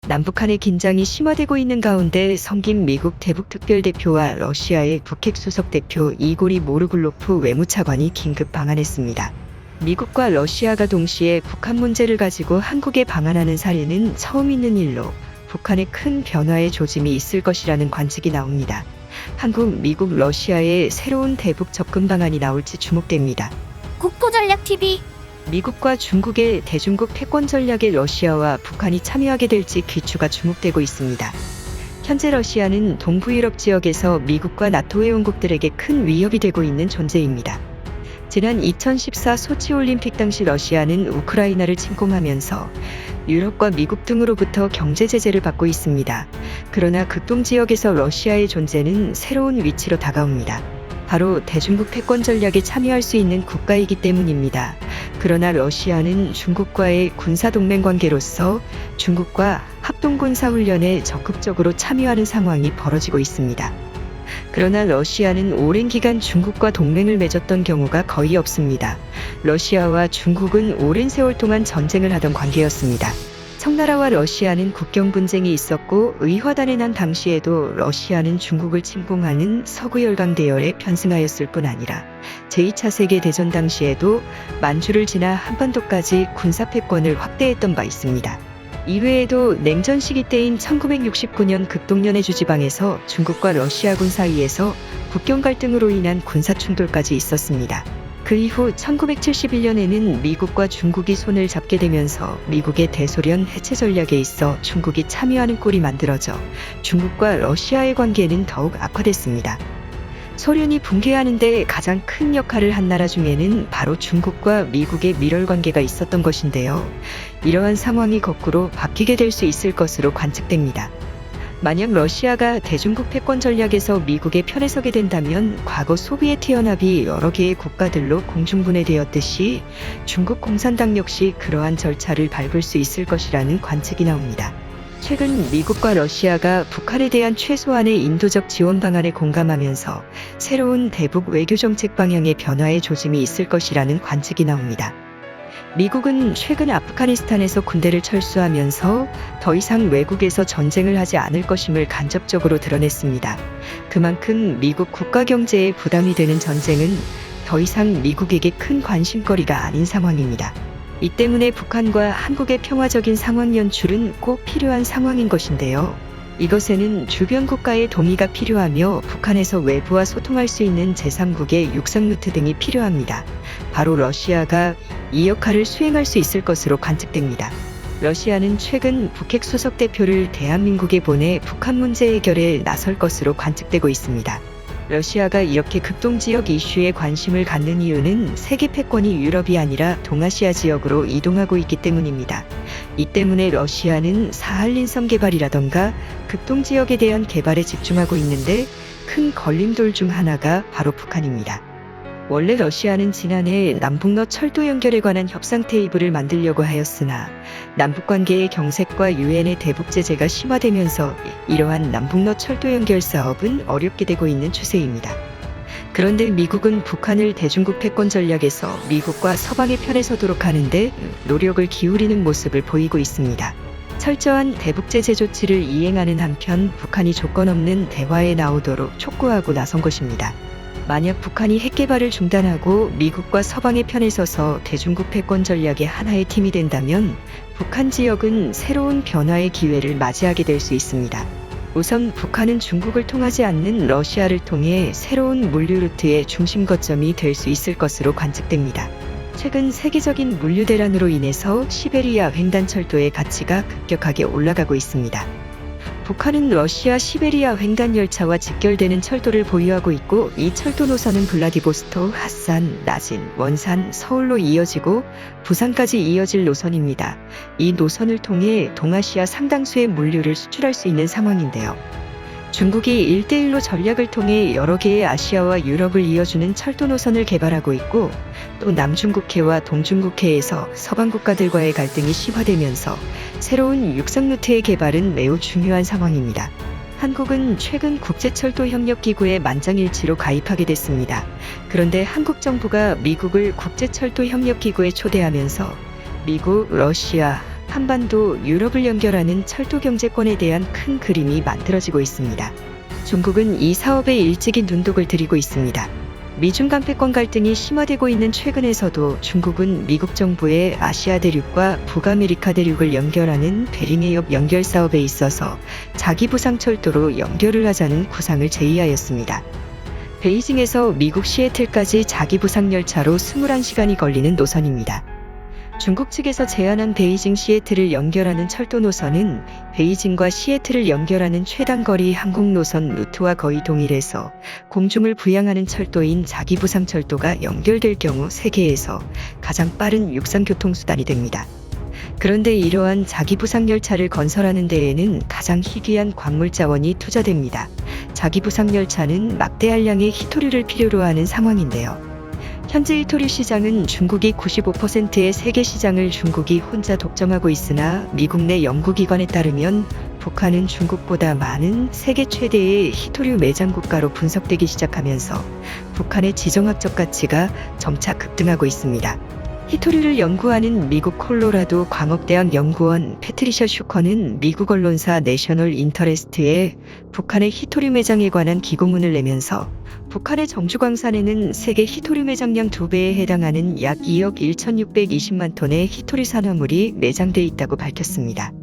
남북한의 긴장이 심화되고 있는 가운데 성김 미국 대북특별대표와 러시아의 북핵 수석대표 이고리 모르글로프 외무차관이 긴급 방한했습니다. 미국과 러시아가 동시에 북한 문제를 가지고 한국에 방한하는 사례는 처음 있는 일로 북한의 큰 변화의 조짐이 있을 것이라는 관측이 나옵니다. 한국, 미국, 러시아의 새로운 대북 접근 방안이 나올지 주목됩니다. 국토전략TV 미국과 중국의 대중국 패권 전략에 러시아와 북한이 참여하게 될지 귀추가 주목되고 있습니다. 현재 러시아는 동부 유럽 지역에서 미국과 나토 회원국들에게 큰 위협이 되고 있는 존재입니다. 지난 2014 소치 올림픽 당시 러시아는 우크라이나를 침공하면서 유럽과 미국 등으로부터 경제 제재를 받고 있습니다. 그러나 극동 지역에서 러시아의 존재는 새로운 위치로 다가옵니다. 바로 대중국 패권 전략에 참여할 수 있는 국가이기 때문입니다. 그러나 러시아는 중국과의 군사동맹 관계로서 중국과 합동군사훈련에 적극적으로 참여하는 상황이 벌어지고 있습니다. 그러나 러시아는 오랜 기간 중국과 동맹을 맺었던 경우가 거의 없습니다. 러시아와 중국은 오랜 세월 동안 전쟁을 하던 관계였습니다. 청나라와 러시아는 국경 분쟁이 있었고 의화단에 난 당시에도 러시아는 중국을 침공하는 서구 열강 대열에 편승하였을 뿐 아니라 제2차 세계대전 당시에도 만주를 지나 한반도까지 군사 패권을 확대했던 바 있습니다. 이외에도 냉전 시기 때인 1969년 극동연해주 지방에서 중국과 러시아군 사이에서 국경 갈등으로 인한 군사 충돌까지 있었습니다. 그 이후 1971년에는 미국과 중국이 손을 잡게 되면서 미국의 대소련 해체 전략에 있어 중국이 참여하는 꼴이 만들어져 중국과 러시아의 관계는 더욱 악화됐습니다. 소련이 붕괴하는 데 가장 큰 역할을 한 나라 중에는 바로 중국과 미국의 밀월 관계가 있었던 것인데요. 이러한 상황이 거꾸로 바뀌게 될 수 있을 것으로 관측됩니다. 만약 러시아가 대중국 패권 전략에서 미국의 편에 서게 된다면 과거 소비에트 연합이 여러 개의 국가들로 공중분해되었듯이 중국 공산당 역시 그러한 절차를 밟을 수 있을 것이라는 관측이 나옵니다. 최근 미국과 러시아가 북한에 대한 최소한의 인도적 지원 방안에 공감하면서 새로운 대북 외교정책 방향의 변화의 조짐이 있을 것이라는 관측이 나옵니다. 미국은 최근 아프가니스탄에서 군대를 철수하면서 더 이상 외국에서 전쟁을 하지 않을 것임을 간접적으로 드러냈습니다. 그만큼 미국 국가 경제에 부담이 되는 전쟁은 더 이상 미국에게 큰 관심거리가 아닌 상황입니다. 이 때문에 북한과 한국의 평화적인 상황 연출은 꼭 필요한 상황인 것인데요. 이것에는 주변 국가의 동의가 필요하며 북한에서 외부와 소통할 수 있는 제3국의 육상 루트 등이 필요합니다. 바로 러시아가 이 역할을 수행할 수 있을 것으로 관측됩니다. 러시아는 최근 북핵 수석 대표를 대한민국에 보내 북한 문제 해결에 나설 것으로 관측되고 있습니다. 러시아가 이렇게 극동 지역 이슈에 관심을 갖는 이유는 세계 패권이 유럽이 아니라 동아시아 지역으로 이동하고 있기 때문입니다. 이 때문에 러시아는 사할린섬 개발이라던가 극동 지역에 대한 개발에 집중하고 있는데 큰 걸림돌 중 하나가 바로 북한입니다. 원래 러시아는 지난해 남북러 철도 연결에 관한 협상 테이블을 만들려고 하였으나 남북관계의 경색과 유엔의 대북 제재가 심화되면서 이러한 남북러 철도 연결 사업은 어렵게 되고 있는 추세입니다. 그런데 미국은 북한을 대중국 패권 전략에서 미국과 서방의 편에 서도록 하는데 노력을 기울이는 모습을 보이고 있습니다. 철저한 대북 제재 조치를 이행하는 한편 북한이 조건 없는 대화에 나오도록 촉구하고 나선 것입니다. 만약 북한이 핵 개발을 중단하고 미국과 서방의 편에 서서 대중국 패권 전략의 하나의 팀이 된다면 북한 지역은 새로운 변화의 기회를 맞이하게 될 수 있습니다. 우선 북한은 중국을 통하지 않는 러시아를 통해 새로운 물류 루트의 중심 거점이 될 수 있을 것으로 관측됩니다. 최근 세계적인 물류 대란으로 인해서 시베리아 횡단철도의 가치가 급격하게 올라가고 있습니다. 북한은 러시아 시베리아 횡단 열차와 직결되는 철도를 보유하고 있고 이 철도 노선은 블라디보스토크, 핫산, 나진, 원산, 서울로 이어지고 부산까지 이어질 노선입니다. 이 노선을 통해 동아시아 상당수의 물류를 수출할 수 있는 상황인데요. 중국이 1대1로 전략을 통해 여러 개의 아시아와 유럽을 이어주는 철도 노선을 개발하고 있고 또 남중국해와 동중국해에서 서방 국가들과의 갈등이 심화되면서 새로운 육상 루트의 개발은 매우 중요한 상황입니다. 한국은 최근 국제철도협력기구에 만장일치로 가입하게 됐습니다. 그런데 한국 정부가 미국을 국제철도협력기구에 초대하면서 미국, 러시아, 한반도, 유럽을 연결하는 철도 경제권에 대한 큰 그림이 만들어지고 있습니다. 중국은 이 사업에 일찍이 눈독을 들이고 있습니다. 미중 간 패권 갈등이 심화되고 있는 최근에서도 중국은 미국 정부의 아시아 대륙과 북아메리카 대륙을 연결하는 베링해협 연결 사업에 있어서 자기 부상 철도로 연결을 하자는 구상을 제의하였습니다. 베이징에서 미국 시애틀까지 자기 부상 열차로 21시간이 걸리는 노선입니다. 중국 측에서 제안한 베이징 시애틀을 연결하는 철도 노선은 베이징과 시애틀을 연결하는 최단거리 항공 노선 루트와 거의 동일해서 공중을 부양하는 철도인 자기부상 철도가 연결될 경우 세계에서 가장 빠른 육상 교통수단이 됩니다. 그런데 이러한 자기부상 열차를 건설하는 데에는 가장 희귀한 광물 자원이 투자됩니다. 자기부상 열차는 막대한 양의 히토류를 필요로 하는 상황인데요. 현재 히토류 시장은 중국이 95%의 세계 시장을 중국이 혼자 독점하고 있으나 미국 내 연구기관에 따르면 북한은 중국보다 많은 세계 최대의 히토류 매장 국가로 분석되기 시작하면서 북한의 지정학적 가치가 점차 급등하고 있습니다. 히토류를 연구하는 미국 콜로라도 광업대학 연구원 패트리샤 슈커는 미국 언론사 내셔널 인터레스트에 북한의 히토류 매장에 관한 기고문을 내면서 북한의 정주광산에는 세계 히토류 매장량 2배에 해당하는 약 2억 1,620만 톤의 히토류 산화물이 매장돼 있다고 밝혔습니다.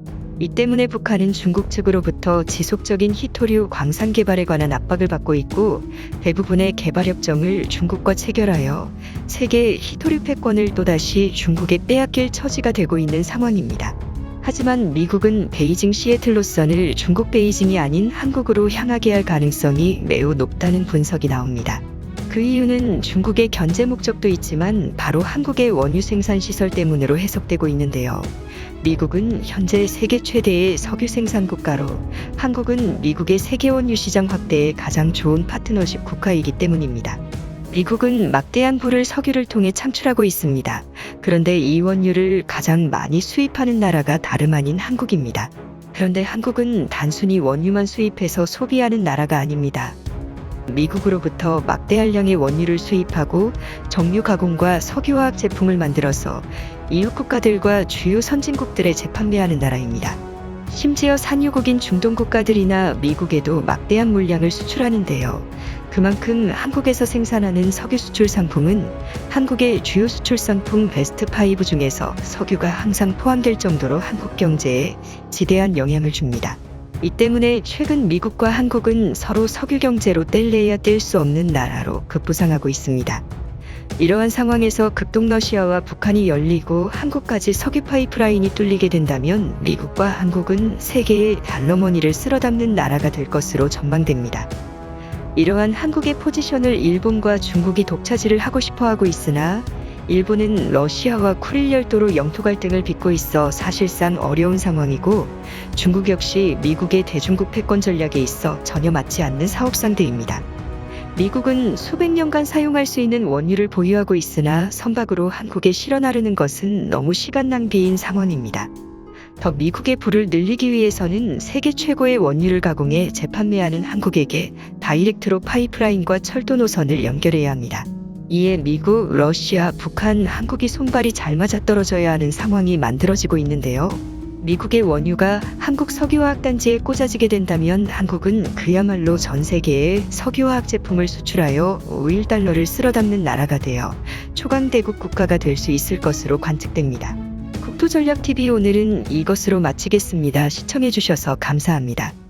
이 때문에 북한은 중국 측으로부터 지속적인 히토류 광산 개발에 관한 압박을 받고 있고 대부분의 개발 협정을 중국과 체결하여 세계 히토류 패권을 또다시 중국에 빼앗길 처지가 되고 있는 상황입니다. 하지만 미국은 베이징 시애틀 노선을 중국 베이징이 아닌 한국으로 향하게 할 가능성이 매우 높다는 분석이 나옵니다. 그 이유는 중국의 견제 목적도 있지만 바로 한국의 원유 생산 시설 때문으로 해석되고 있는데요. 미국은 현재 세계 최대의 석유 생산 국가로 한국은 미국의 세계 원유 시장 확대에 가장 좋은 파트너십 국가이기 때문입니다. 미국은 막대한 부를 석유를 통해 창출하고 있습니다. 그런데 이 원유를 가장 많이 수입하는 나라가 다름 아닌 한국입니다. 그런데 한국은 단순히 원유만 수입해서 소비하는 나라가 아닙니다. 미국으로부터 막대한 양의 원유를 수입하고 정유 가공과 석유화학 제품을 만들어서 이웃 국가들과 주요 선진국들에 재판매하는 나라입니다. 심지어 산유국인 중동 국가들이나 미국에도 막대한 물량을 수출하는데요. 그만큼 한국에서 생산하는 석유 수출 상품은 한국의 주요 수출 상품 베스트 5 중에서 석유가 항상 포함될 정도로 한국 경제에 지대한 영향을 줍니다. 이 때문에 최근 미국과 한국은 서로 석유 경제로 뗄래야 뗄 수 없는 나라로 급부상하고 있습니다. 이러한 상황에서 극동 러시아와 북한이 열리고 한국까지 석유 파이프라인이 뚫리게 된다면 미국과 한국은 세계의 달러머니를 쓸어담는 나라가 될 것으로 전망됩니다. 이러한 한국의 포지션을 일본과 중국이 독차지를 하고 싶어 하고 있으나 일본은 러시아와 쿠릴 열도로 영토 갈등을 빚고 있어 사실상 어려운 상황이고 중국 역시 미국의 대중국 패권 전략에 있어 전혀 맞지 않는 사업 상대입니다. 미국은 수백 년간 사용할 수 있는 원유를 보유하고 있으나 선박으로 한국에 실어 나르는 것은 너무 시간 낭비인 상황입니다. 더 미국의 부를 늘리기 위해서는 세계 최고의 원유를 가공해 재판매하는 한국에게 다이렉트로 파이프라인과 철도 노선을 연결해야 합니다. 이에 미국, 러시아, 북한, 한국이 손발이 잘 맞아떨어져야 하는 상황이 만들어지고 있는데요. 미국의 원유가 한국 석유화학단지에 꽂아지게 된다면 한국은 그야말로 전 세계에 석유화학 제품을 수출하여 5일 달러를 쓸어담는 나라가 되어 초강대국 국가가 될 수 있을 것으로 관측됩니다. 국토전략TV 오늘은 이것으로 마치겠습니다. 시청해주셔서 감사합니다.